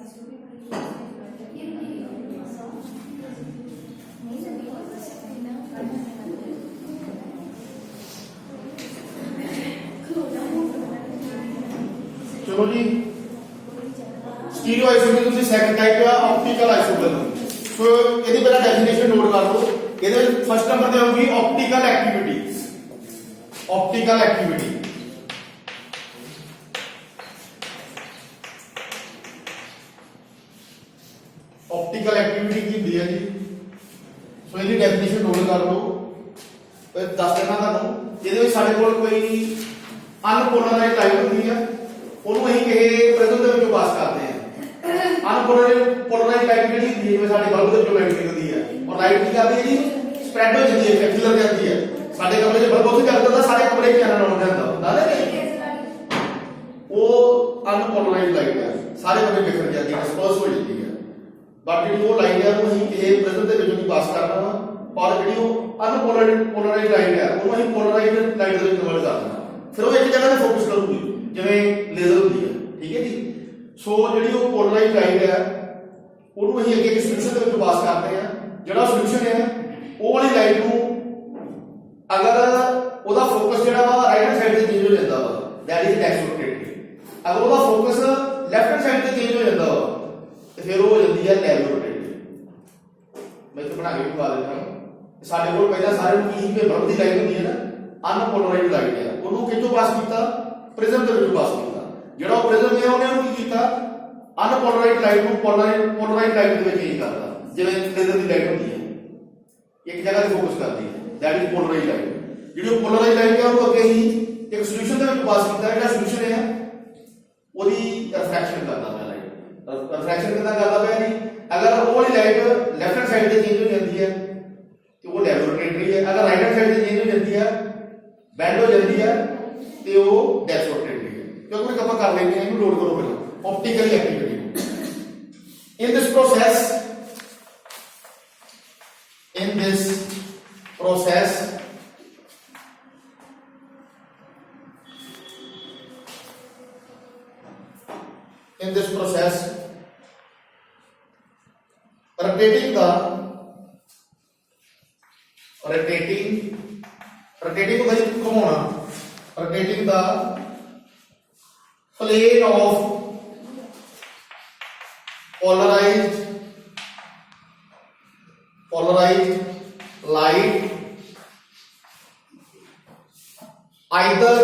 चलो जी stereo isotope second type है optical isotope. सो ये पहला डेफिनेशन नोट कर लो। ये फर्स्ट नंबर पे होगी optical activity. Optical activity optical activity की होती है जी। सो ये डेफिनेशन नोट कर लो। फिर दस देना तुहानू ये साडे कोल कोई अनपोलराइज्ड लाइट होती है ਉਹਨੂੰ ਅਸੀਂ ਕਿਸੇ ਪ੍ਰਿਜ਼ਮ ਦੇ ਵਿੱਚੋਂ ਪਾਸ ਕਰਦੇ ਹਾਂ। ਅਨਪੋਲਰਾਈਜ਼ਡ ਲਾਈਟ ਜਿਹੜੀ ਹੁੰਦੀ ਹੈ ਜਿਵੇਂ ਸਾਡੇ ਬਲਬ ਦੇ ਵਿੱਚੋਂ ਲਾਈਟ ਨਿਕਲਦੀ ਹੈ ਔਰ ਲਾਈਟ ਕੀ ਕਰਦੀ ਹੈ ਜੀ ਸਪਰੈਡ ਹੋ ਜਾਂਦੀ ਹੈ ਖਿਲਰ ਜਾਂਦੀ ਹੈ। ਸਾਡੇ ਕਮਰੇ 'ਚ ਬਲਬ ਉੱਥੇ ਚੱਲਦਾ ਸਾਰੇ ਕਮਰੇ 'ਚ ਚੈਨਲ ਆਉਣ ਜਾਂਦਾ ਹੁੰਦਾ ਨਾ ਉਹ ਅਨਪੋਲਰਾਈਜ਼ਡ ਲਾਈਟ ਹੈ ਸਾਰੇ ਕਮਰੇ ਵਿਖਰ ਜਾਂਦੀ ਹੈ ਡਿਸਪਰਸ ਹੋ ਜਾਂਦੀ ਹੈ। ਬਟ ਜਿਹੜੀ ਉਹ ਲਾਈਟ ਹੈ ਉਹ ਅਸੀਂ ਕਿਸੇ ਪ੍ਰਿਜ਼ਮ ਦੇ ਵਿੱਚੋਂ ਨਹੀਂ ਪਾਸ ਕਰਨਾ ਵਾ ਔਰ ਜਿਹੜੀ ਉਹ ਅਨਪੋਲਰਾਈਜ਼ਡ ਲਾਈਟ ਹੈ ਉਹਨੂੰ ਅਸੀਂ ਪੋਲਰਾਈਜ਼ਡ ਲਾਈਟ ਦੇ ਵਿੱਚ ਕਨਵਰਟ ਕਰ ਦੇਣਾ। ਫਿਰ ਉਹ ਇੱਕ ਜਗ੍ਹਾ ਤੇ ਫੋਕਸ ਕਰੂਗੀ ਜਿਵੇਂ ਲੇਜ਼ਰ ਹੁੰਦੀ ਹੈ। ਠੀਕ ਹੈ ਜੀ। ਸੋ ਜਿਹੜੀ ਉਹ ਪੋਲਰਾਈਜ਼ਡ ਲਾਈਟ ਹੈ ਉਹਨੂੰ ਅਸੀਂ ਅੱਗੇ ਸੋਲੂਸ਼ਨ ਦੇ ਵਿੱਚ ਪਾਸ ਕਰਦੇ ਹਾਂ। ਜਿਹੜਾ ਸੋਲੂਸ਼ਨ ਹੈ ਉਹ ਵਾਲੀ ਲਾਈਟ ਨੂੰ ਅਗਰ ਉਹਦਾ ਫੋਕਸ ਜਿਹੜਾ ਵਾ ਰਾਈਟ ਹੈਂਡ ਸਾਈਡ ਤੇ ਚੇਂਜ ਹੋ ਜਾਂਦਾ ਵਾ ਦੈਟ ਇਜ਼ ਐਕਸੋਰੋਟੇਟਰੀ। ਅਗਰ ਉਹਦਾ ਫੋਕਸ ਲੈਫਟ ਹੈਂਡ ਸਾਈਡ ਤੇ ਚੇਂਜ ਹੋ ਜਾਂਦਾ ਵਾ ਤੇ ਫਿਰ ਉਹ ਹੋ ਜਾਂਦੀ ਹੈ ਲੈਵੋਰੋਟੇਟਰੀ। ਮੈਂ ਇੱਥੇ ਬਣਾ ਕੇ ਦਿਖਾ ਦਿੰਦਾ। ਸਾਡੇ ਕੋਲ ਪਹਿਲਾਂ ਸਾਰੇ ਨੂੰ ਕੀ ਬਲਬ ਦੀ ਲਾਈਟ ਹੁੰਦੀ ਹੈ ਨਾ ਅਨਪੋਲਰਾਈਜ਼ਡ ਲਾਈਟ ਹੈ ਉਹਨੂੰ ਕਿੱਥੋਂ ਪਾਸ ਕੀਤਾ ਪ੍ਰਿਜ਼ਮ ਦੇ ਵਿੱਚੋਂ ਪਾਸ ਕੀਤਾ। ਜਿਹੜਾ ਉਹ ਪ੍ਰਿਜ਼ਮ ਹੈ ਉਹਨੇ ਉਹਨੂੰ ਕੀ ਕੀਤਾ ਅਨਪੋਲਰਾਈਜ਼ਡ ਲਾਈਟ ਨੂੰ ਪੋਲਰਾਈਜ਼ਡ ਲਾਈਟ ਦੇ ਵਿੱਚ ਚੇਂਜ ਕਰਤਾ। ਜਿਵੇਂ ਲੇਜ਼ਰ ਦੀ ਲਾਈਟ ਹੁੰਦੀ ਹੈ ਇੱਕ ਜਗ੍ਹਾ ਤੇ ਫੋਕਸ ਕਰਦੀ ਹੈ ਦੈਟ ਇਜ਼ ਪੋਲਰਾਈਜ਼ਡ ਲਾਈਟ। ਜਿਹੜੀ ਉਹ ਪੋਲਰਾਈਜ਼ਡ ਲਾਈਟ ਹੈ ਉਹਨੂੰ ਅੱਗੇ ਹੀ ਇੱਕ ਸੋਲੂਸ਼ਨ ਦੇ ਵਿੱਚ ਪਾਸ ਕੀਤਾ। ਜਿਹੜਾ ਸੋਲੂਸ਼ਨ ਹੈ ਉਹਦੀ ਰਿਫਰੈਕਸ਼ਨ ਕਰਦਾ ਪਿਆ ਲਾਈਟ। ਰਿਫਰੈਕਸ਼ਨ ਕਿੱਦਾਂ ਕਰਦਾ ਪਿਆ ਜੀ ਅਗਰ ਉਹ ਵਾਲੀ ਲਾਈਟ ਲੈਫਟ ਹੈਂਡ ਸਾਈਡ ਤੇ ਚੇਂਜ ਹੋ ਜਾਂਦੀ ਹੈ ਤੇ ਉਹ ਲੈਵੋਰੇਟਰੀ ਹੈ। ਅਗਰ ਰਾਈਟ ਹੈਂਡ ਸਾਈਡ ਤੇ ਚੇਂਜ ਹੋ ਜਾਂਦੀ ਹੈ ਬੈਂਡ ਹੋ ਜਾਂਦੀ ਹੈ ਤੇ ਉਹ ਡੈਸੋਰਟੇਟਰੀ ਹੈ। क्योंकि कब कर लेते हैं लोड करो पहले optically activity in this process in this process rotating को घुमाना rotating the plane of polarized light either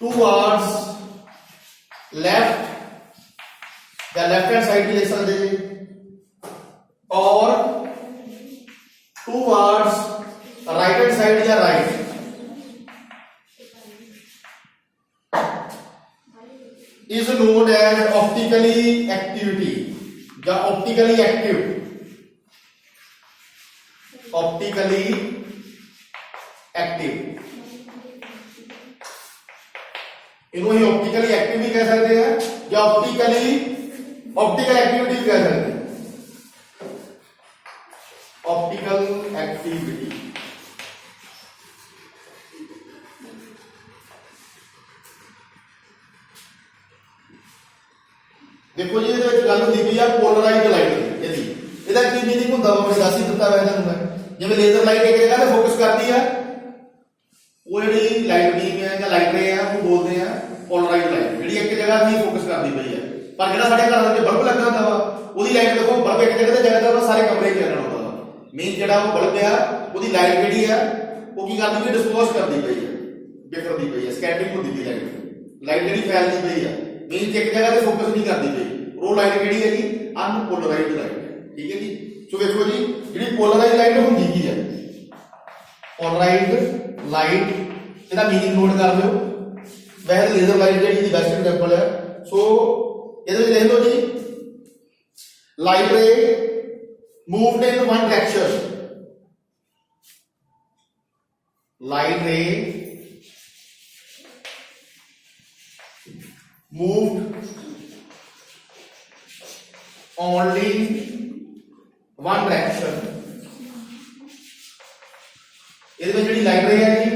towards left या लेफ्ट हैंड साइड भी ले सकते हैं और towards राइट हैंड साइड या right is known as optically activity या optically active इनको ही ऑप्टिकली एक्टिव भी कह सकते हैं या ऑप्टिकल एक्टिविटी भी कह सकते हैं। ऑप्टिकल एक्टिविटी देखो जी ये गल होती पई है पोलराइज्ड लाइट की। ਇਹਦਾ ਕੀ मीनिंग ਹੁੰਦਾ ਵਾ ਮੈਂ ਦੱਸ ਹੀ ਦਿੱਤਾ ਵੈ ਤੁਹਾਨੂੰ। ਜਿਵੇਂ ਲੇਜ਼ਰ ਲਾਈਟ ਇੱਕ ਜਗ੍ਹਾ ਤੇ ਫੋਕਸ ਕਰਦੀ ਹੈ ਉਹ ਜਿਹੜੀ ਲਾਈਟ ਬੀਮ ਹੈ ਜਾਂ ਲਾਈਟ ਰੇ ਹੈ ਉਹ ਬੋਲਦੇ ਆ ਪੋਲਰਾਈਜ਼ਡ ਲਾਈਟ ਜਿਹੜੀ ਇੱਕ ਜਗ੍ਹਾ ਤੇ ਫੋਕਸ ਕਰਦੀ ਪਈ ਹੈ। ਪਰ ਜਿਹੜਾ ਸਾਡੇ ਘਰ ਦੇ ਬਲਬ ਲੱਗਾ ਹੁੰਦਾ ਵਾ ਉਹਦੀ ਲਾਈਟ ਦੇਖੋ ਬਲਬ ਇੱਕ ਜਗ੍ਹਾ ਤੇ ਜਾਂਦਾ ਵਾ ਸਾਰੇ ਕਮਰੇ 'ਚ ਚੱਲਣਾ ਹੁੰਦਾ ਵਾ। ਮੇਨ ਜਿਹੜਾ ਉਹ ਬਲਬ ਆ ਉਹਦੀ ਲਾਈਟ ਜਿਹੜੀ ਆ ਉਹ ਕੀ ਕਰਦੀ ਪਈ ਡਿਸਪਰਸ ਕਰਦੀ ਪਈ ਹੈ ਬਿਖਰਦੀ ਪਈ ਹੈ ਸਕੈਟਰਿੰਗ ਹੁੰਦੀ ਪਈ ਲਾਈਟ ਜਿਹੜੀ ਫੈਲਦੀ ਪਈ ਹੈ ਮੇਨ ਇੱਕ ਜਗ੍ਹਾ ਤੇ ਫੋਕਸ ਨਹੀਂ ਕਰਦੀ ਪਈ। ਉਹ ਲਾਈਟ ਕਿਹੜੀ ਹੈ ਜੀ ਅਨਪੋਲਰਾਈਜ਼ਡ ਲਾਈਟ। ठीक है जी। सो देखो जी जी पोलराइज्ड लाइट होंगी की है पोलराइज्ड लाइट ਇਹਦਾ मीनिंग नोट कर लो। वैसे लेजर लाइट जी बेस्ट एग्जांपल है। सो ਇਹਦੇ ਵਿੱਚ ਲਿਖ ਲਓ ਜੀ लाइट रे moved in one direction light रे मूव्ड only one direction। ਇਹਦੇ ਵਿੱਚ ਜਿਹੜੀ ਲਾਈਟ ਰੇ ਹੈ ਜੀ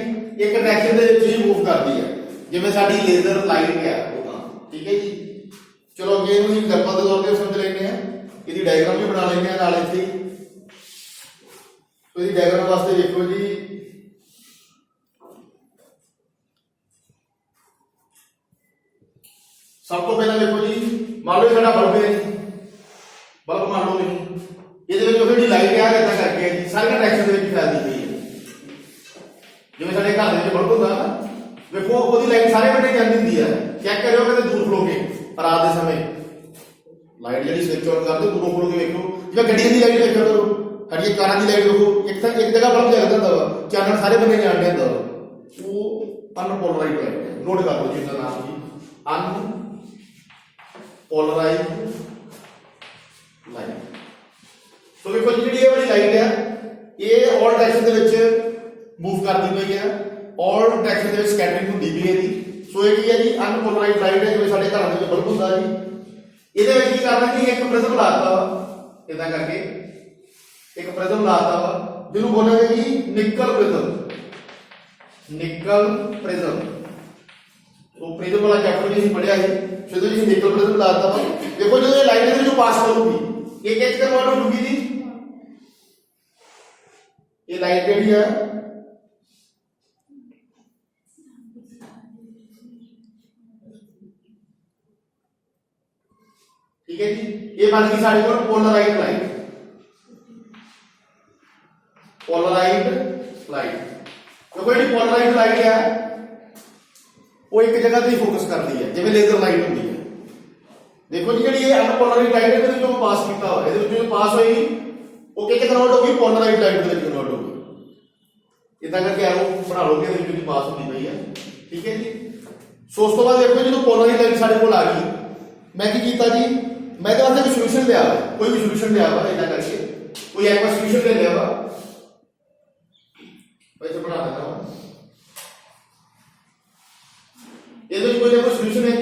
ਇੱਕ ਡਾਇਰੈਕਸ਼ਨ ਦੇ ਵਿੱਚ ਹੀ ਮੂਵ ਕਰਦੀ ਹੈ ਜਿਵੇਂ ਸਾਡੀ ਲੇਜ਼ਰ ਲਾਈਟ ਹੈ ਉਹ ਤਾਂ ਠੀਕ ਹੈ ਜੀ। कि इहनूं ही एग्जांपल के तौर पर समझ लैंदे आ, इसकी डायग्राम भी बना लैंदे आ नाल इत्थे। तो इसकी डायग्राम वास्ते देखो जी, सब तो पहला देखो जी, मान लो साडा बल्ब है जी, बल्ब मान लो नहीं, ये जो लाइट आ इदा करके है जी सारी डायरेक्शन फैलती पई है। जिवें साडे घर दे बल्ब होंदा ना, देखो वो लाइट सारे बने जाती होंदी है, चेक करियो कि दूर खलो के रात के समय लाइट जी स्विच ऑन कर दो, दूरों खलो के देखो, जिवें गड्डियां की लाइट देखो, साडी कारां की लाइट देखो, एक जगह बल्ब जगदा होंदा वा, चानण सारे बने जाण दिंदा वा, वो अनपोलराइज लाइट है। नोट कर लो जी इसका नाम जी, अनपोलराइज लाइट। तो देखो जी जी वाली लाइट है ये all direction they which move करती पई है, ऑल डायरेक्शन दे विच स्कैटरिंग हुंदी पई है जी। सो ये की है जी अनपोलराइज लाइट है, जिवें साडे घरां दे विच बल्ब हुंदा जी, ਇਹਦੇ ਵਿੱਚ ਕੀ ਕਰਨਾ ਜੀ, ਇੱਕ ਪ੍ਰਿਜ਼ਮ ਲਾਤਾ ਵਾ ਇਦਾਂ ਕਰਕੇ, ਇੱਕ ਪ੍ਰਿਜ਼ਮ ਲਾਤਾ ਵਾ ਜਿਹਨੂੰ ਬੋਲਾਂਗੇ ਜੀ ਨਿਕਲ ਪ੍ਰਿਜ਼ਮ, ਨਿਕਲ ਪ੍ਰਿਜ਼ਮ। ਉਹ ਪ੍ਰਿਜ਼ਮ ਵਾਲਾ ਚੈਪਟਰ ਵੀ ਅਸੀਂ ਪੜਿਆ ਸੀ, ਜਦੋਂ ਜੀ ਨਿਕਲ ਪ੍ਰਿਜ਼ਮ ਲਾਤਾ ਵਾ, ਦੇਖੋ ਜਦੋਂ ਇਹ ਲਾਈਟ ਦੇ ਵਿੱਚੋਂ ਪਾਸ ਕਰੂਗੀ ਇਹ ਕਿੱਥੇ ਕਨਵਰਟ ਹੋ ਜੂਗੀ ਜੀ, ਇਹ ਲਾਈਟ ਜਿਹੜੀ ਆ ठीक है जी, ये बन गई साड़ी को पोलराइज लाइट, पोलराइज लाइट। तो कोई पोलराइज लाइट है वो एक जगह पे फोकस करती है, जिवें लेजर लाइट होती है। देखो जी जी ये अनपोलराइज लाइट है, जो पास किया हुआ है जो पास हुई वो कितने कन्वर्ट होगी, पोलराइज लाइट में कन्वर्ट होगी। इतना करके एरो बना लोगे जो पास होती पई है, ठीक है जी। सो उस तो बाद देखो जो पोलराइज लाइट साडे कोल आ गई, मैं की कीता जी, मैं तो वास्ते सोल्यूशन लिया, कोई भी सोल्यूशन लिया वा, इतना करके कोई एक्वा सोल्यूशन ले लिया वा, वैसे बना देता हूं ये तो कोई एक्वा सोल्यूशन है,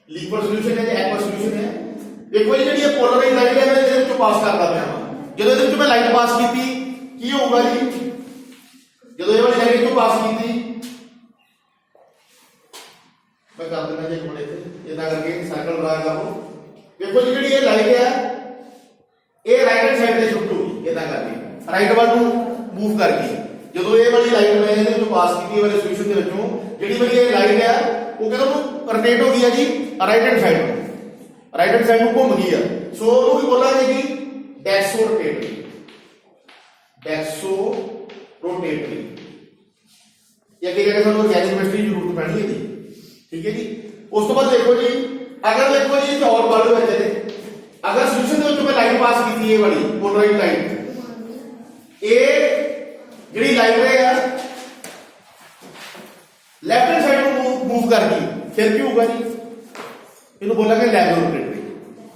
लिक्विड सोल्यूशन है, एक्वा सोल्यूशन है। देखो जी जी पोलराइज लाइट है, मैं इसको पास करता पाया हां, जब इसको मैं लाइट पास की की होगा जी, जब ये वाली लाइट को पास की मैं कर देना जी एक मिनट इतना करके सर्कल ड्रा करो। देखो जी जी ये लाइट है ये राइट हैंड साइड से शिफ्ट होगी, इतना करके राइट वाल ਨੂੰ मूव करके ਜਦੋਂ ਇਹ ਵਾਲੀ ਲਾਈਟ ਮੈਂ ਇਹਦੇ ਵਿੱਚੋਂ ਪਾਸ ਕੀਤੀ ਵਾਲੇ ਸੋਲੂਸ਼ਨ ਦੇ ਵਿੱਚੋਂ ਜਿਹੜੀ ਵਾਲੀ ਇਹ ਲਾਈਟ ਹੈ ਉਹ ਕਿਹਦੋਂ ਨੂੰ ਰੋਟੇਟ ਹੋ ਗਈ ਹੈ ਜੀ, ਰਾਈਟ ਹੈਂਡ ਸਾਈਡ ਨੂੰ, ਰਾਈਟ ਹੈਂਡ ਸਾਈਡ ਨੂੰ ਘੁੰਮ ਗਈ ਹੈ। ਸੋ ਉਹਨੂੰ ਵੀ ਬੋਲਾਂਗੇ ਜੀ ਡੈਕਸੋ ਰੋਟੇਟਰੀ, ਡੈਕਸੋ ਰੋਟੇਟਰੀ। ਇਹ ਅੱਗੇ ਜਾ ਕੇ ਸਾਨੂੰ ਔਰਗੈਨਿਕ ਕੈਮਿਸਟਰੀ ਦੀ ਜ਼ਰੂਰਤ ਪੈਣੀ ਹੈ ਜੀ, ठीक है जी। उस तो बाद देखो जी अगर देखो जी और बल्ब बचे थे, अगर सोल्यूशन ਦੇ ਵਿੱਚੋਂ मैं लाइट पास की थी ये वाली पोलराइज लाइट, ये ਜਿਹੜੀ लाइट है यार लेफ्ट हैंड साइड ਨੂੰ मूव कर गई, फिर ਕੀ ਹੋਊਗਾ ਜੀ, ਇਹਨੂੰ ਬੋਲਾਂਗੇ ਲੈਵਿਓ ਰੋਟੇਟਰੀ,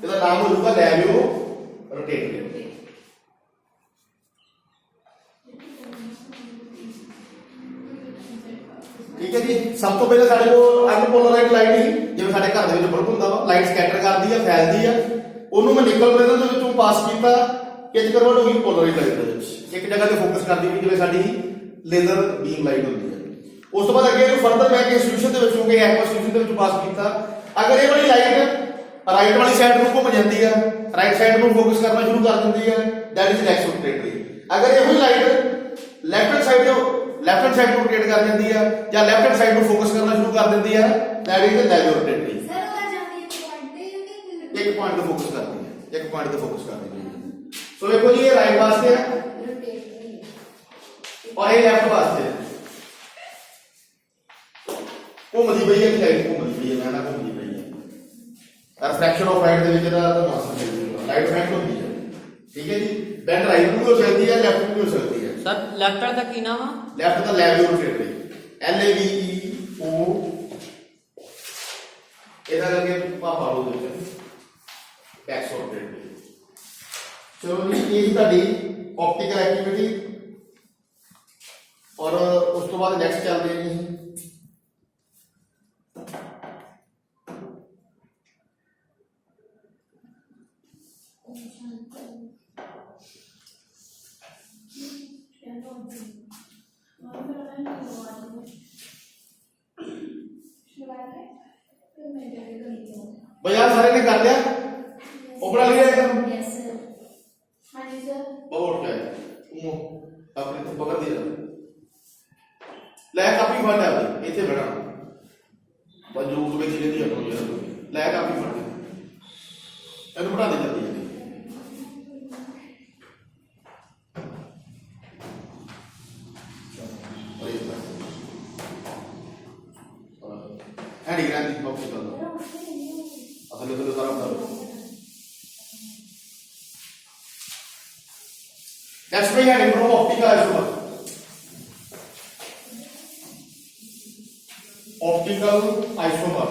ਇਹਦਾ ਨਾਮ ਹੋ ਜਾਊਗਾ ਲੈਵਿਓ ਰੋਟੇਟਰੀ। ठीक है जी। सब तो पहले साडे को अनपोलराइज लाइट ही जिवें साडे घर दे विच बल्ब हुंदा वा, लाइट स्कैटर करदी है, फैलदी है, ओनू मैं निकल प्रिज्म दे विचों पास कीता, किच कन्वर्ट हो गई पोलराइज लाइट दे विच, एक जगह ते फोकस करदी है जिवें साडी लेजर बीम लाइट होंदी है। उस तो बाद अगे फर्दर मैं के सोल्यूशन दे विचों के एक्वा सोल्यूशन दे विचों पास कीता, अगर ये वाली लाइट राइट वाली साइड ਨੂੰ घुम ਜਾਂਦੀ है, राइट साइड ਨੂੰ फोकस करना शुरू कर दिंदी है, दैट इज एक्सो रोटेटरी। अगर ये वाली लाइट लेफ्ट हैंड साइड को रोटेट कर देती है या लेफ्ट हैंड साइड को फोकस करना शुरू कर देती है, दैट इज लेवो रोटेटरी। एक पॉइंट पे फोकस करती है, एक पॉइंट पे फोकस करती है। सो देखो जी ये राइट वास्ते है और ये लेफ्ट वास्ते है, घूमदी पई है लाइट, घूमदी पई है, मैं ना घूमदी पई है, रिफ्लेक्शन ऑफ लाइट दे विच दा मास्टर लाइट रिफ्लेक्ट होती है, ठीक है जी। बेंड राइट भी हो सकती है, लेफ्ट भी हो सकती है। सर लेफ्ट का की नाम है, लेफ्ट का लेवो रोटेटरी, LAVEO, ਇਹਦਾ ਕਰਕੇ ਪਾਪਾ ਲੋ ਦੇ ਬੈਕ ਸੋਰਟਡ। ਚਲੋ ਜੀ ਇਹ ਤੁਹਾਡੀ ऑप्टिकल एक्टिविटी और उस तो बाद नेक्स्ट चलते हैं जी भैया सारे ने कर लिया ओपड़ा लिया एकदम यस सर। हाँ जी सर। बहुत क्या है अपने तो पकड़ दिया ਲੈ ਕਾਪੀ ਫੜ ਲੈ ਬਈ ਇੱਥੇ ਬੈਠਾ ਬਸ ਜੂਸ ਵਿੱਚ ਜਿਹੜੀ ਆਪਣੀ ਯਾਰ ਲੈ ਕਾਪੀ ਫੜ ਇਹਨੂੰ ਪੜਾ ਦੇ ਜਲਦੀ ਜਲਦੀ ਐਡੀ ਗ੍ਰਾਂਡੀ ਬਾਕਸ ਕਰ ਦੋ ਅਸਲ ਵਿੱਚ ਸਾਰਾ ਬਣਾ ਲਓ ਨੈਕਸਟ ਵੀ ਹੈ ਇਨਫੋ ਆਪਟੀਕਲ ਆਈਸੋਮਰ ऑप्टिकल आइसोमर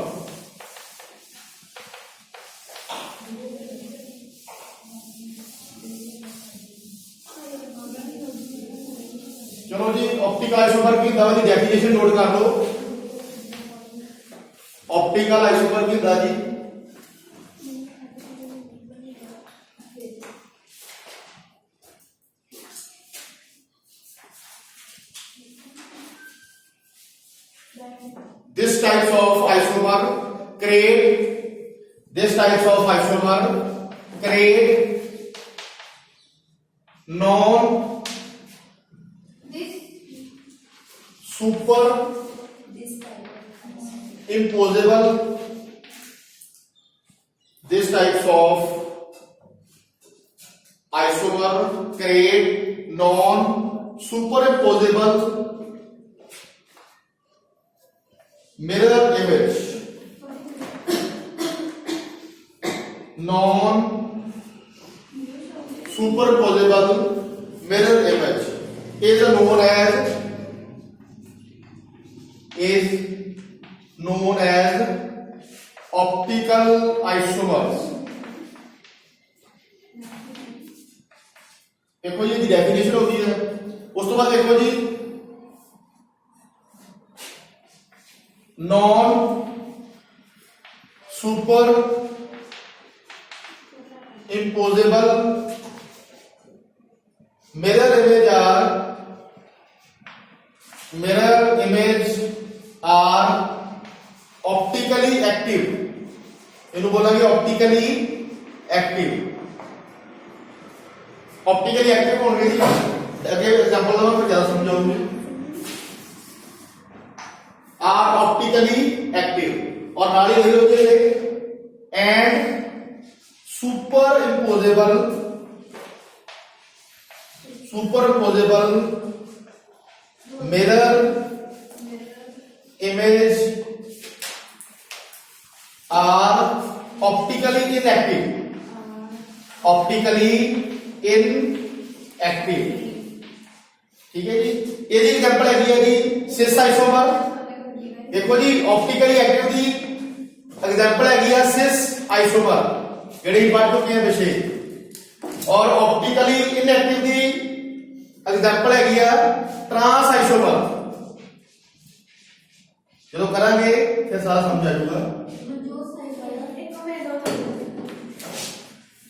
चलो जी ऑप्टिकल आइसोमर की दवा की डेफिनेशन नोट कर लो ऑप्टिकल आइसोमर की दवा जी this types of isomer create non super imposable this types of isomer create non superimposable mirror image non superposable mirror image is known as optical isomers देखो ये definition होती है उस तो बाद देखो जी non super imposable mirror image are optically active इन्हों बोलेंगे optically active होंगे जी अगे एग्जांपल दो मैं ज्यादा समझाऊंगी are optically active और नाली लिख लो जी and superimposable mirror image are optically inactive ठीक है जी ये एग्जांपल है जी सिस आइसोमर देखो जी ऑप्टिकली एक्टिव की एग्जांपल है सिस आइसोमर जेडी पढ़ चुके हैं विषय और ऑप्टिकली इनएक्टिव की एग्जांपल है ट्रांस आइसोमर जो करांगे फिर सारा समझ आ जाएगा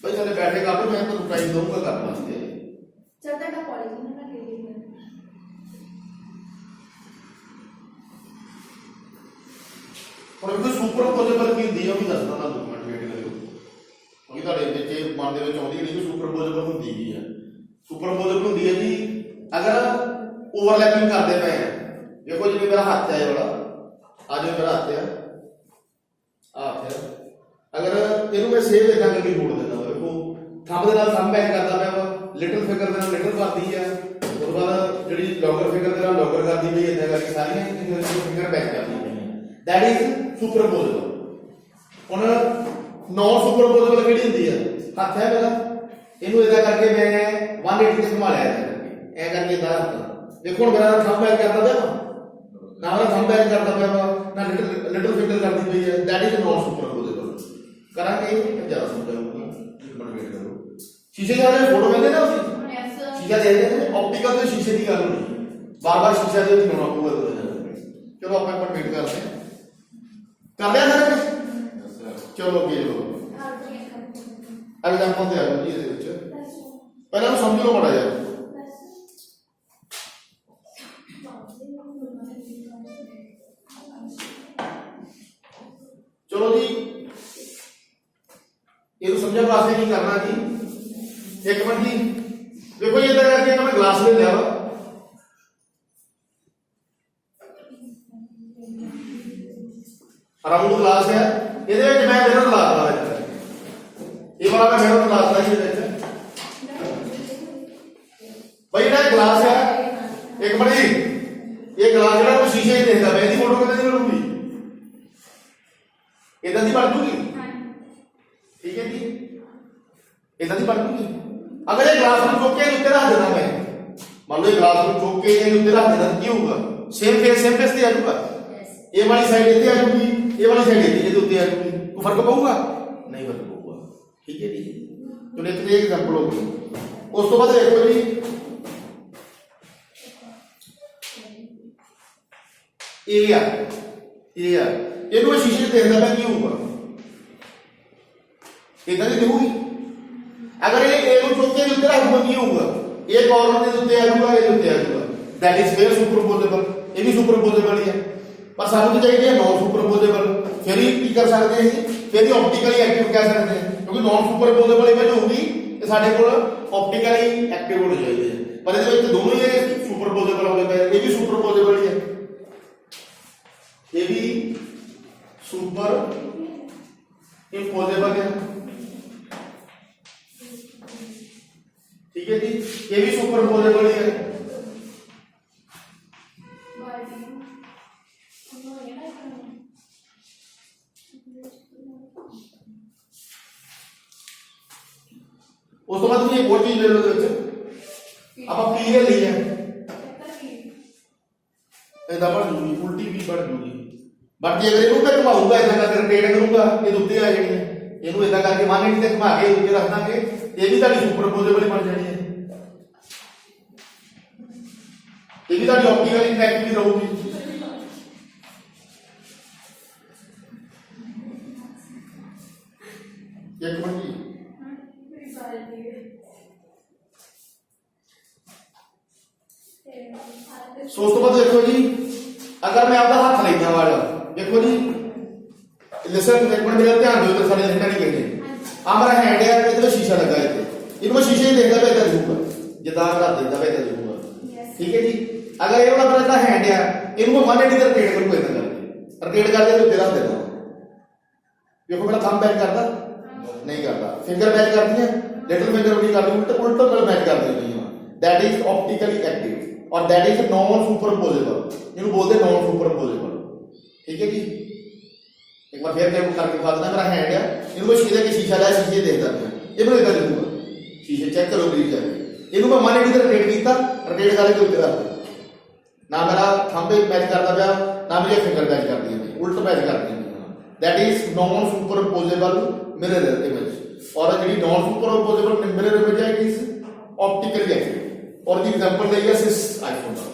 भाई चले बैठेगा तो मैं तो टाइम दूंगा करने वास्ते चलता कॉलेज में ना और कोई सुपरपोजेबल की ਹੁੰਦੀ ਹੈ ਉਹ ਵੀ ਦੱਸਦਾ ਨਾ ਡਾਕੂਮੈਂਟ ਵੇਟ ਕਰਿਓ ਕਿਉਂਕਿ ਤੁਹਾਡੇ ਵਿੱਚ ਮਨ ਦੇ ਵਿੱਚ ਆਉਂਦੀ ਨਹੀਂ ਕਿ ਸੁਪਰਪੋਜ਼ੇਬਲ ਹੁੰਦੀ ਕੀ ਹੈ ਸੁਪਰਪੋਜ਼ੇਬਲ ਹੁੰਦੀ ਹੈ ਜੀ ਅਗਰ ਓਵਰਲੈਪਿੰਗ ਕਰਦੇ ਪਏ ਆ ਦੇਖੋ ਜਿਵੇਂ ਮੇਰਾ ਹੱਥ ਹੈ ਇਹ ਵਾਲਾ ਆ ਜੋ ਮੇਰਾ ਹੱਥ ਹੈ ਆ ਹੱਥ ਹੈ ਅਗਰ ਇਹਨੂੰ ਮੈਂ ਸੇਵ ਇਦਾਂ ਕਰਕੇ ਮੋੜ ਦਿੰਦਾ ਦੇਖੋ ਥੰਬ ਦੇ ਨਾਲ ਥੰਬ ਬੈਕ ਕਰਦਾ ਪਿਆ ਵਾ ਲਿਟਲ ਫਿੰਗਰ ਦੇ ਨਾਲ ਲਿਟਲ ਕਰਦੀ ਹੈ ਉਸ ਤੋਂ ਬਾਅਦ ਜਿਹੜੀ ਲੌਂਗਰ ਫਿੰਗਰ ਦੇ ਨਾਲ ਲੌਂਗਰ ਕਰਦੀ ਪਈ ਇਦਾਂ ਕਰਕੇ ਸਾਰੀਆਂ ਫਿੰਗਰ ਬੈਕ ਕਰਦੀ ਪਈ that is superposable ਹੁਣ non superposable ਕਿਹੜੀ ਹੁੰਦੀ ਹੈ ਹੱਥ ਹੈ ਮੇਰਾ ਇਹਨੂੰ ਇਦਾਂ ਕਰਕੇ ਮੈਂ 180 ਤੇ ਘੁਮਾ ਲਿਆ ਐ ਕਰਕੇ ਇਦਾਂ ਦੇਖੋ ਹੁਣ ਮੇਰਾ ਥੰਬ ਬੈਕ ਕਰਦਾ ਪਿਆ ਨਾ ਮੇਰਾ ਥੰਬ ਬੈਕ ਕਰਦਾ ਪਿਆ ਨਾ ਲਿਟਲ ਫਿੰਗਰ ਕਰਦੀ ਪਈ ਹੈ that is non superposable ਕਰਾਂਗੇ ਜ਼ਿਆਦਾ ਸਮਝਾਉਂਗਾ ਬਣ ਵੇਟ ਕਰੋ ਸ਼ੀਸ਼ੇ ਦੇ ਵਾਲੇ ਫੋਟੋ ਕਹਿੰਦੇ ਨਾ ਅਸੀਂ ਸ਼ੀਸ਼ਾ ਦੇਖਦੇ ਨੇ ਆਪਟੀਕਲ ਤੇ ਸ਼ੀਸ਼ੇ ਦੀ ਗੱਲ ਨਹੀਂ ਬਾਰ-ਬਾਰ ਸ਼ੀਸ਼ਾ ਦੇ ਵਿੱਚ ਲਾਉਣਾ ਪਊਗਾ ਚਲੋ ਆਪਾਂ ਇੱਕ ਵੇਟ ਕਰਦੇ ਹਾਂ कर लिया सर चलो अगे लो एग्जांपल दे आओ जी ਇਹਦੇ ਵਿੱਚ ਪਹਿਲਾਂ ਨੂੰ ਸਮਝ ਲਓ ਬੜਾ ਯਾਰ चलो जी ये समझने वास्ते की करना जी, एक मिनट जी देखो ये इधर करके मैं ग्लास ले लिया वा, राउंड ग्लास है ये मैं मिरर लाता ये वाला मैं मिरर लाता ये भाई ना ग्लास है एक मिनट जी, ये ग्लास जरा वो शीशे ही देखता मैं इसकी फोटो कितनी बनूंगी इधर दी बन जूगी, ठीक है जी इधर दी बन जूगी। अगर ये ग्लास में चौक के उत्ते रख देना मैं, मान लो ये ग्लास में चौक के उत्ते रख देना की होगा, सेम फेस से आ जाऊंगा, ये वाली साइड इतनी आ जाऊंगी, ये वाली साइड इतनी उत्ते आ जाऊंगी, कोई फर्क पड़ूगा नहीं फर्क पड़ूगा, ठीक है जी। तो एक एग्जांपल हो गई। उस तो बाद देखो जी ये मैं शीशे देखता मैं की होगा इधर ही देखूगी। अगर ये चौके के उत्ते रखूंगा की होगा, ये कॉर्नर के उत्ते आ जाऊंगा, ये उत्ते आ जाऊंगा, दैट इज वेयर सुपरपोजेबल, ये भी सुपरपोजेबल ही है। पर सानू चाहिए नॉन सुपरपोजेबल, फिर ही कर सकते हैं फिर ही ऑप्टिकली एक्टिव कह सकते हैं, क्योंकि नॉन सुपरपोजेबल इमेज होगी तो साडे कोल ऑप्टिकली एक्टिव होनी चाहिए, पर इसके विच दोनों ही सुपरपोजेबल होने पे ये भी सुपरपोजेबल ही है, ये भी सुपर इम्पोजेबल है, ठीक है जी ये भी सुपरपोजेबल ही है। उस तो बाद एक और चीज ले लो, आप क्लियर नहीं है बन जूगी, उल्टी भी बन जूगी, बाकी अगर इनू मैं घुमाऊंगा इदा करके रोटेट करूंगा ये उत्ते आ जानी है, इनू इदा करके मान नहीं घुमा के उत्ते रख देंगे ये भी ताड़ी सुपरपोजेबल बन जानी है, ये भी ताड़ी ऑप्टिकल इंटैक्ट भी रहूगी। एक मिनट जी सोच तो बाद देखो जी, अगर मैं आपका हाथ लेना वाला देखो जी लिसन एक मिनट मेरा ध्यान दो इधर सारे लिखना नहीं कहते हमारा हैंड है इधर शीशा लगा है इनको शीशे ही देखता है इधर दूंगा जिदा कर देता है इधर दूंगा, ठीक है जी। अगर ये वाला मेरा हैंड है इनको मान लीजिए रोटेट करूंगा इधर करके रोटेट करके तो तेरा देता देखो मेरा थंब बैक करता नहीं करता, फिंगर बैक करती है लिटिल फिंगर भी कर दूं उल्टा उल्टा बैक कर देती है, दैट इज ऑप्टिकली एक्टिव और दैट इज नॉन सुपरपोजेबल, इनको बोलते हैं नॉन सुपरपोजेबल, ठीक है जी। एक बार फिर करके दिखा देना मेरा हैंड है इनको शीशे के शीशा लाया शीशे देखता है ये मैं इधर दूंगा शीशे चेक करो प्लीज जाके इनको मैं मान लीजिए रोटेट किया रोटेट करके उत्ते रख ना मेरा थंब मैच करता पाया ना मेरी फिंगर मैच कर दी उल्टा मैच कर दी, that is non superposable mirror image और जी नॉन सुपरपोजेबल मिरर इमेज है इट इज ऑप्टिकली एक्टिव और दी एग्जांपल दी है सिस आईफोन का।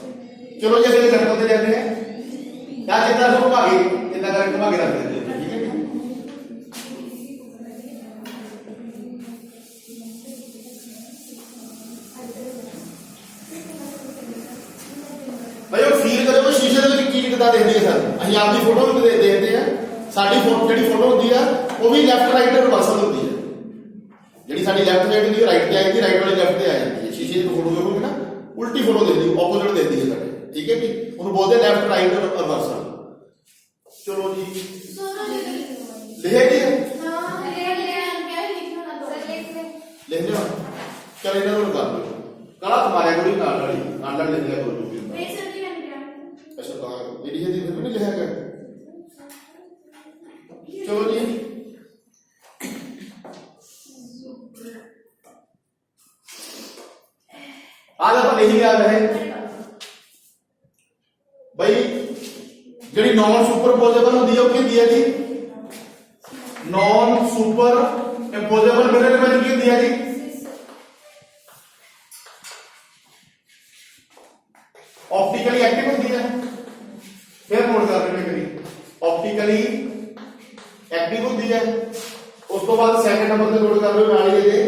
चलो जैसे एग्जांपल दे जाते हैं क्या चित्र को घुमा के इतना करके घुमा के रख देते हैं, ठीक है भाई फील करो शीशे ਦੇ ਵਿੱਚ ਕੀ ਕਿਦਾਂ ਦੇਖਦੇ ਆ ਸਰ ਅਸੀਂ ਆਪ ਦੀ ਫੋਟੋ ਵੀ ਦੇਖਦੇ ਆ, ਸਾਡੀ ਫੋਟੋ ਜਿਹੜੀ ਫੋਟੋ ਹੁੰਦੀ ਆ ਉਹ ਵੀ ਲੈਫਟ ਰਾਈਟ ਰਿਵਰਸਲ ਹੁੰਦੀ ਹੈ, ਜਿਹੜੀ ਸਾਡੀ ਲੈਫਟ ਸਾਈਡ ਹੁੰਦੀ ਹੈ ਰਾਈਟ ਤੇ ਆਏਗੀ ਰਾਈਟ ਵਾਲੀ ਲੈਫਟ ਤੇ ਆ ਜਾਂਦੀ ਹੈ, ਸ਼ੀਸ਼ੇ ਦੀ ਫੋਟੋ ਦੇਖੋਗੇ ਨਾ ਉਲਟੀ ਫੋਟੋ ਦਿੰਦੀ ਆਪੋਜ਼ਿਟ ਦਿੰਦੀ ਹੈ ਸਾਡੇ, ਠੀਕ ਹੈ ਜੀ ਉਹਨੂੰ ਬੋਲਦੇ ਲੈਫਟ ਰਾਈਟ ਰਿਵਰਸਲ। ਚਲੋ ਜੀ ਲਿਖਿਆ ਕੀ ਹੈ ਲਿਖ ਲਿਆ ਚਲ ਇਹਨਾਂ ਨੂੰ ਕਰ ਲਓ ਕਾਲਾ ਤੁਹਾਰੇ ਕੋਲ ਹੀ ਨਾਲ ਲਿਖ ਲਿਆ ਕਰੋ अच्छा तो ये लिखे दी फिर नहीं लिखा गया। चलो जी आज आप नहीं याद है भाई जी नॉन सुपरपोजेबल होती है वो की जी non superimposable mirror image की दिया जी ऑप्टिकली एक्टिव होती है, फिर नोट कर लेने करी ऑप्टिकली एक्टिव होती है। उस तो बाद सेकंड नंबर पे नोट कर लो नाली दे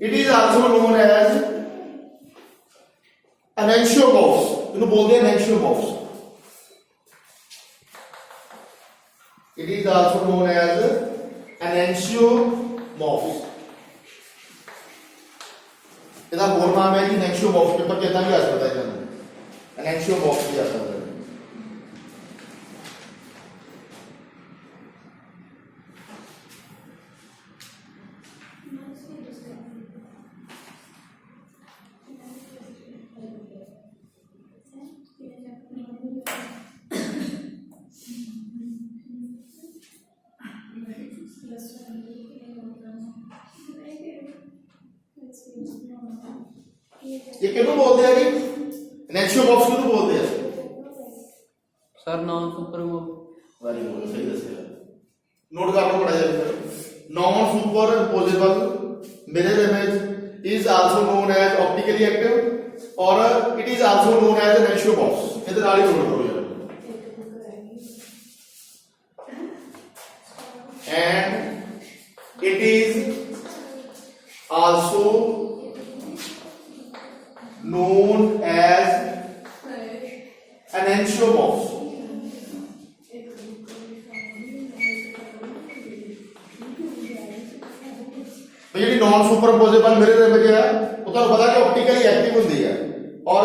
it is also known as एनेंशियो बॉक्स, इनको बोलते हैं एनेंशियो बॉक्स। It is also known as enantiomorphs. ਇਹਦਾ ਹੋਰ ਨਾਮ ਹੈ ਜੀ enantiomorphs। ਪੇਪਰ ਕਿੱਦਾਂ ਵੀ ਆ ਸਕਦਾ ਇਹਨਾਂ ਨੂੰ enantiomorphs ਵੀ ਆ ਸਕਦਾ ਹੈ। ये किसको बोलते हैं जी enantiomorphs किसको बोलते हैं सर नॉन सुपरमोर्फ वेरी गुड सही दसया नोट कर लो बड़ा जल्दी non superposable mirror image is also known as optically active और it is also known as enantiomorphs इधर आगे नोट करो यार and it is also known as enantiomorphs तो ਜਿਹੜੀ नॉन सुपरपोजिबल मिरर इमेज है वो तो पता कि ऑप्टिकली एक्टिव ਹੁੰਦੀ है और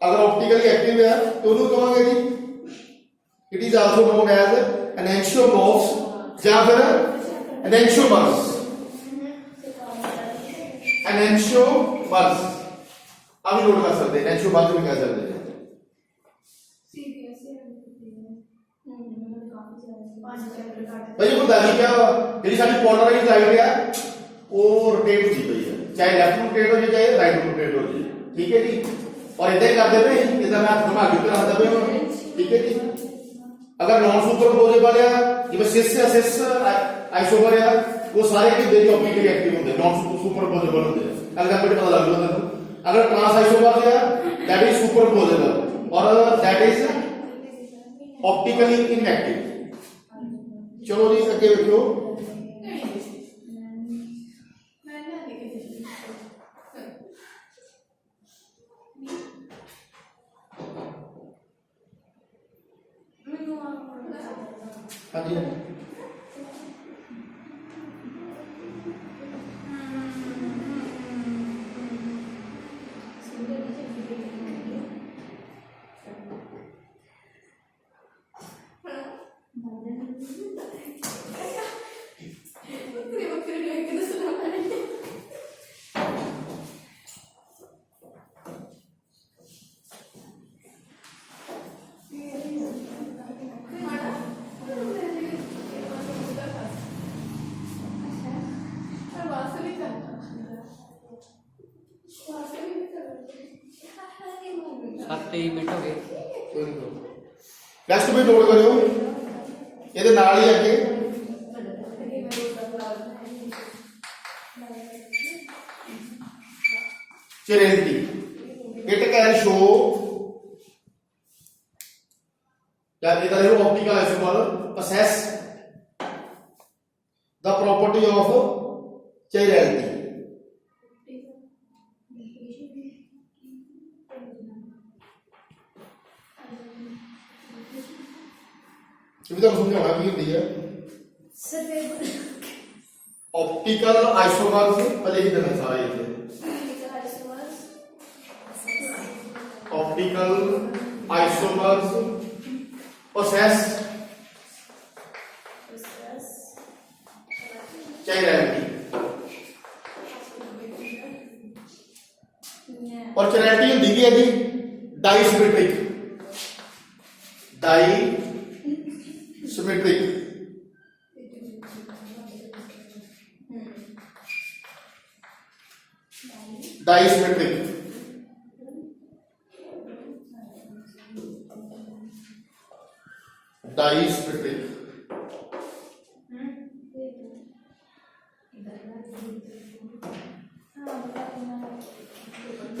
अगर ऑप्टिकली एक्टिव है तो ਉਹਨੂੰ ਕਹਾਂਗੇ जी it is also known as enantiomorphs ਜਾਂ ਫਿਰ enantiomers enantiomers आप नोट कर सकते हैं enantiomers भी कह सकते हैं भाई ये बताइए क्या ਜਿਹੜੀ ਸਾਡੀ ਪੋਲਰਾਈਜ਼ਡ ਲਾਈਟ ਹੈ ਉਹ रोटेट ਹੁੰਦੀ ਪਈ ਹੈ ਚਾਹੇ ਲੈਫਟ ਨੂੰ रोटेट ਹੋ ਜਾਏ ਚਾਹੇ ਰਾਈਟ ਨੂੰ रोटेट ਹੋ ਜਾਏ ठीक है जी और इधर करते पे इधर मैं घुमा के रखता पे ठीक है जी अगर नॉन सुपरपोजिबल है जिਵੇਂ सिस आइसोमर है वो सारे की देरी ऑप्टिकली एक्टिव होंगे नॉन सुपरपोजिबल होंगे एग्जांपल पता लग जाता है अगर ट्रांस आइसोमर है दैट इज सुपरपोजिबल और दैट इज ऑप्टिकली इनएक्टिव चलो जी आगे देखो हाँ जी सर 23 मिनट हो गए नेक्स्ट भी नोट करियो ਇਹਦੇ ਨਾਲ ਹੀ ਅੱਗੇ chirality it can show that either your optical isomer possess the property of chirality ये तो समझाना भी होती है ऑप्टिकल आइसोमर्स पहले ही देना सारा ये ऑप्टिकल आइसोमर्स possess chirality और chirality होती है जी डाइसिमेट्रिक डाइसिमेट्रिक डाइसिमेट्रिक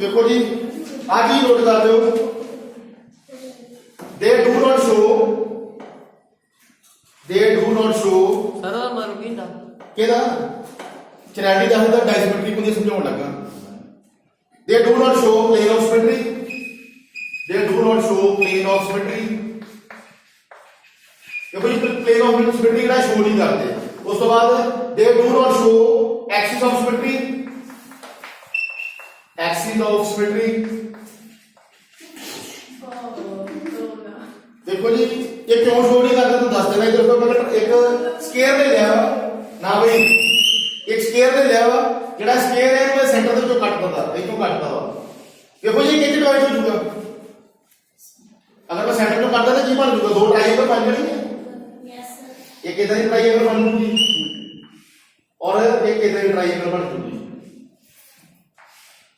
देखो जी आज ही नोट कर दो they do not show sir मर गई ना केदा चैरिटी दा ਹੁੰਦਾ डाइसिमेट्रिक को समझाਉਣ ਲੱਗਾ they do not show plane of symmetry देखो जी प्लेन ऑफ सिमेट्री ਜਿਹੜਾ ਸ਼ੋ ਨਹੀਂ ਕਰਦੇ। ਉਸ ਤੋਂ ਬਾਅਦ they do not show axis of symmetry, axis of symmetry. देखो जी ये क्यों शो नहीं करता तो दस देना। इधर मतलब एक स्केयर ले लिया ना भाई, एक स्केयर ले लिया वा जेड़ा स्केयर है वो सेंटर ਤੋਂ ਕੱਟ ਦਿੰਦਾ, ਇਥੋਂ ਕੱਟਦਾ ਵਾ। देखो जी कितने डिवाइड हो जाएगा अगर मैं सेंटर ਤੋਂ ਕੱਟਦਾ ਤਾਂ ਕੀ ਬਣ ਜਾਊਗਾ? दो ट्रायंगल बन जाएंगे। Yes sir. एक इधर ही ट्रायंगल बन जूगी और एक इधर ही ट्रायंगल बन जूगी,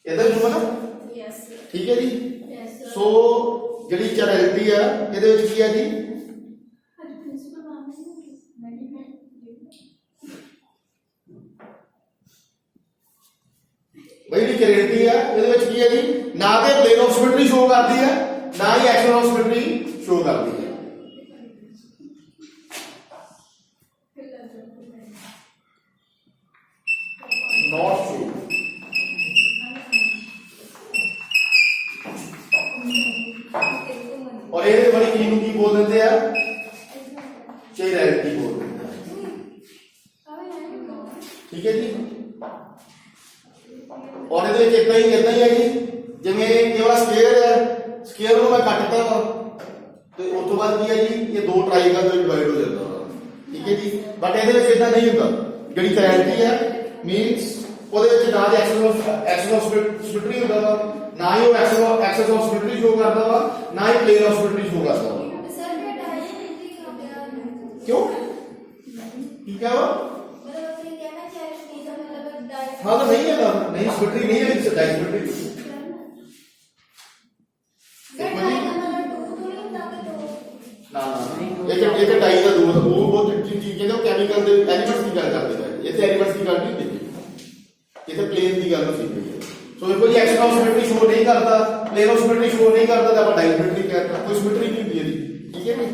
इधर जूगा ना। Yes sir. ठीक है जी। Yes sir. सो ਜਿਹੜੀ ਚੈਨਲਿਟੀ ਆ ਇਹਦੇ ਵਿੱਚ ਕੀ ਆ ਜੀ? ਅੱਜ ਪ੍ਰਿੰਸੀਪਲ ਮੈਮ ਨੇ ਬਈ ਜਿਹੜੀ ਚੈਨਲਿਟੀ ਆ ਇਹਦੇ ਵਿੱਚ ਕੀ ਆ ਜੀ? ਨਾ ਤੇ ਪਲੇਨ ਆਫ ਸਿਮੈਟਰੀ ਸ਼ੋ ਕਰਦੀ ਆ, ਨਾ ਹੀ ਐਕਸ਼ਨ ਆਫ ਸਿਮੈਟਰੀ ਸ਼ੋ ਕਰਦੀ ਹੈ। Not show. और ये बड़ी चीज की बोल देते हैं चेरिटी बोल देते हैं। ठीक है जी। और ये इतना ही है जी जिवें ये वाला स्क्वायर है, स्क्वायर को मैं काटता वा तो उस तो बाद की है जी ये दो ट्रायंगल में डिवाइड हो जाता है। ठीक है जी। बट ये इतना नहीं होता। जी चैरिटी है मीनस ਉਹਦੇ ਵਿੱਚ ਨਾ ਐਕਸਿਸ ਆਫ ਸਿਮੈਟਰੀ ਹੁੰਦਾ ਵਾ, ਨਾ ਹੀ ਉਹ ਐਕਸਿਸ ਆਫ ਸਿਮੈਟਰੀ ਸ਼ੋ ਕਰਦਾ ਵਾ, ਨਾ ਹੀ ਪਲੇਨ ਆਫ ਸਿਮੈਟਰੀ ਸ਼ੋ ਕਰਦਾ ਵਾ। सर ये डायरेक्टली हो गया क्यों? ठीक है वो मतलब ये कहना चाहिए कि मतलब डायरेक्ट हाँ तो नहीं है ना, नहीं सिमैट्री नहीं है, डाई सिमैट्री। ना एक डाई का दो वो बहुत चीज कहते हो केमिकल दे एलिमेंट्स की गल करदे हैं, इथे एलिमेंट्स की गल नहीं होती, इथे प्लेन की गल होती है। सो देखो जी एक्शन ऑफ सिमेट्री शो नहीं करता, प्लेन ऑफ सिमेट्री शो नहीं करता तो आप डाई सिमेट्री कहते हैं, कोई सिमेट्री नहीं होती है जी। ठीक है नहीं?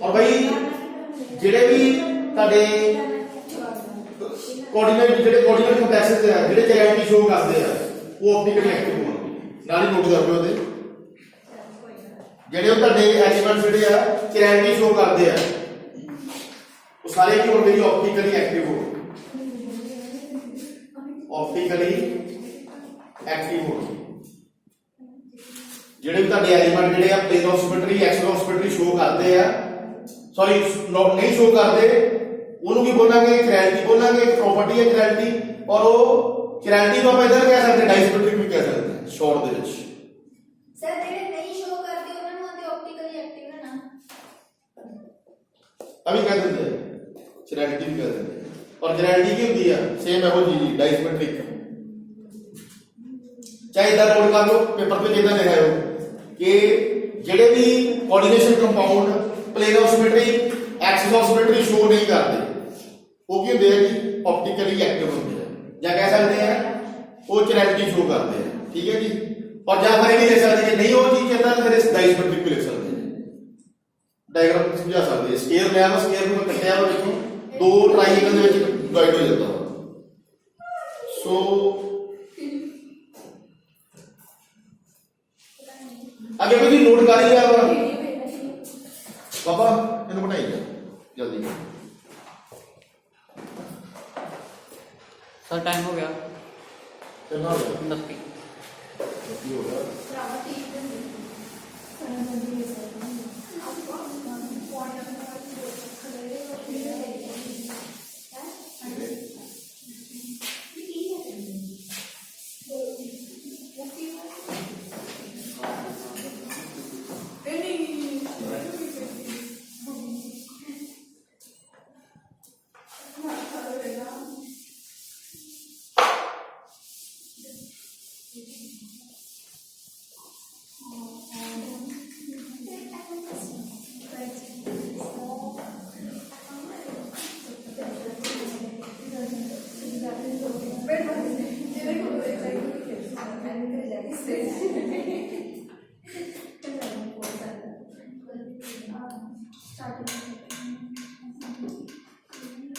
और भाई जेडे भी ਤੁਹਾਡੇ कोऑर्डिनेट कंप्लेक्सेस है जेडे चैरिटी शो करते हैं वो ऑप्टिकली एक्टिव होਣਗੇ। ਨਾਲ ਹੀ ਨੋਟ ਕਰ ਲਓ ਉਹਦੇ ਜਿਹੜੇ ਤੁਹਾਡੇ ਐਲੀਮੈਂਟਸ ਜਿਹੜੇ ਆ ਚੈਰਿਟੀ ਸ਼ੋ ਕਰਦੇ ਆ ਉਹ ਸਾਰੇ ਕੀ ਹੋਣਗੇ ਜੀ? ऑप्टिकली एक्टिव ਹੋ, ऑप्टिकली एक्टिव ਹੋ। ਜਿਹੜੇ ਵੀ ਤੁਹਾਡੇ ਐਲੀਮੈਂਟ ਜਿਹੜੇ ਆ plane of symmetry action of symmetry show ਕਰਦੇ ਆ, सॉरी नहीं शो करते, ਉਹਨੂੰ ਕੀ ਬੋਲਾਂਗੇ? ਚੈਰਿਟੀ ਬੋਲਾਂਗੇ। ਇੱਕ ਪ੍ਰੋਪਰਟੀ ਹੈ ਚੈਰਿਟੀ, ਔਰ ਉਹ ਚੈਰਿਟੀ ਨੂੰ ਆਪਾਂ ਇਧਰ ਕਹਿ ਸਕਦੇ ਡਾਇਸਿਮੈਟ੍ਰਿਕ ਵੀ ਕਹਿ ਸਕਦੇ ਹਾਂ ਸ਼ਾਰਟ ਦੇ ਵਿੱਚ। ਸਰ ਜਿਹੜੇ ਨਹੀਂ ਸ਼ੋ ਕਰਦੇ ਉਹਨਾਂ ਨੂੰ ਆਂਦੇ ਆਪਟੀਕਲੀ ਐਕਟਿਵ ਨਾ ਅਭੀ ਕਹਿ ਦਿੰਦੇ ਚੈਰਿਟੀ ਵੀ ਕਹਿ ਦਿੰਦੇ। ਔਰ ਚੈਰਿਟੀ ਕੀ ਹੁੰਦੀ ਆ? ਸੇਮ ਇਹੋ ਜੀ ਡਾਇਸਿਮੈਟ੍ਰਿਕ। ਚਾਹੇ ਇਧਰ ਨੋਟ ਕਰ ਲਓ ਪੇਪਰ ਤੇ ਕਿਦਾਂ ਲਿਖਿਆ ਹੋ ਕਿ ਜਿਹੜੇ ਵੀ coordination compound plane of symmetry axis of symmetry show नहीं करते वो की होंगे जी? ऑप्टिकली एक्टिव होंगे हैं, या कह सकते हैं वो चैरिटी शो करते हैं। ठीक है जी। और या फिर ये लिख सकते हैं नहीं वो चीज कहता है फिर इस डायसिमेट्रिक भी लिख सकते हैं, डायग्राम समझा सकते हैं। स्केयर लिया हुआ, स्केयर को कटिया हुआ देखो दो ट्रायंगल ਦੇ ਵਿੱਚ डिवाइड हो जाता है। सो आगे कोई नोट कर लिया हुआ पापा इन्हें बनाइए जल्दी। सर टाइम हो गया, कितना हो गया? 10 की हो गया।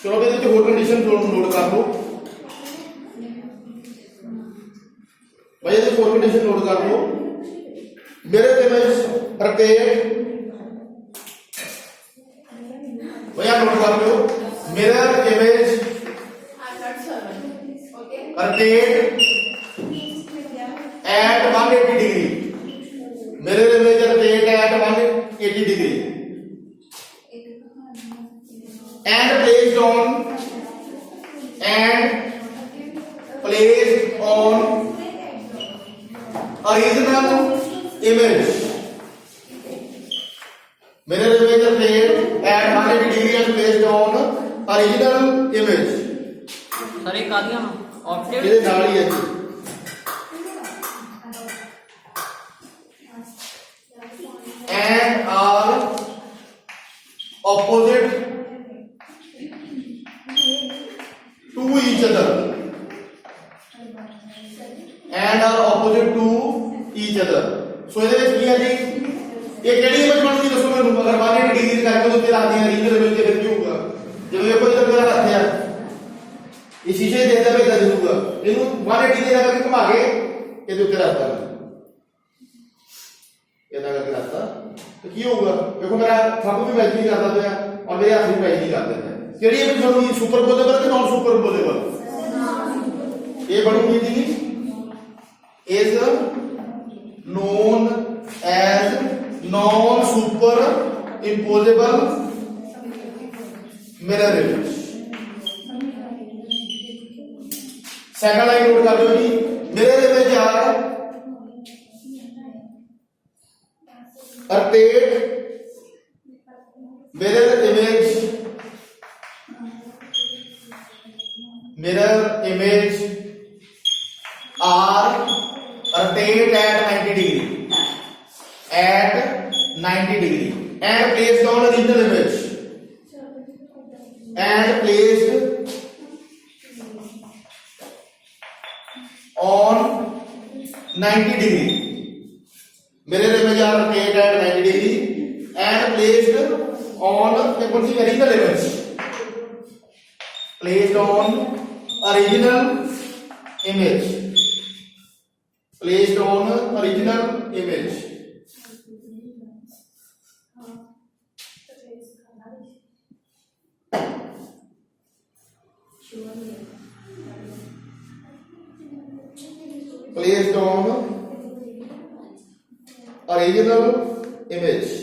चलो भी देखिए होर कंडीशन नोट कर लो भाई, ये फोर कंडीशन नोट कर लो। मेरे इमेज रोटेट, भैया नोट कर लो, मेरा इमेज रोटेट at 180 degree, मेरे image rotate at 180 degree and placed on original image, मेरे image rotate at 180 degree and placed on original image। Sir एक आ गया ऑप्टेड ਇਹਦੇ ਨਾਲ ਹੀ ਹੈ ਜੀ। And are opposite to each other, and are opposite to each other। सो ਇਹਦੇ ਵਿੱਚ ਕੀ ਹੈ ਜੀ, ਇਹ ਕਿਹੜੀ ਇਮੇਜ ਬਣਦੀ ਦੱਸੋ ਮੈਨੂੰ। ਅਗਰ 180 ਡਿਗਰੀ ਕਰਕੇ ਉਹਦੇ ਉੱਤੇ ਰੱਖਦੇ ਆ ਰੀਜਨਲ ਇਮੇਜ ਤੇ ਫਿਰ ਕੀ ਹੋਊਗਾ। ਜਿਵੇਂ ਵੇਖੋ ਇੱਧਰ ਮੇਰਾ ਹੱਥ ਆ, ਇਹ ਸ਼ੀਸ਼ੇ ਦੇਖਦਾ ਵੇ ਇਦਾਂ ਦਿਸੂਗਾ, ਇਹਨੂੰ 180 ਦੇ ਕਰਕੇ ਘੁਮਾ ਕੇ ਇਹਦੇ ਉੱਤੇ ਰੱਖਦਾ ਇਦਾਂ ਕਰਕੇ ਰੱਖਦਾ तो की होगा। देखो मेरा थंब भी मैच नहीं करता पिया और मेरे हाथ भी मैच नहीं करते हैं। केड़ी इमेज बनूगी, सुपरपोजेबल कि नॉन सुपरपोजेबल। ये बनूगी जी is known as non superimposable mirror image. Second line note कर लो जी, mirror image are rotate mirror image are rotate at 90 degree and placed on original image and placed on 90 degree। mirror image are rotated at 90 degree and placed on original image, placed on original image, placed on original image। placed on original image।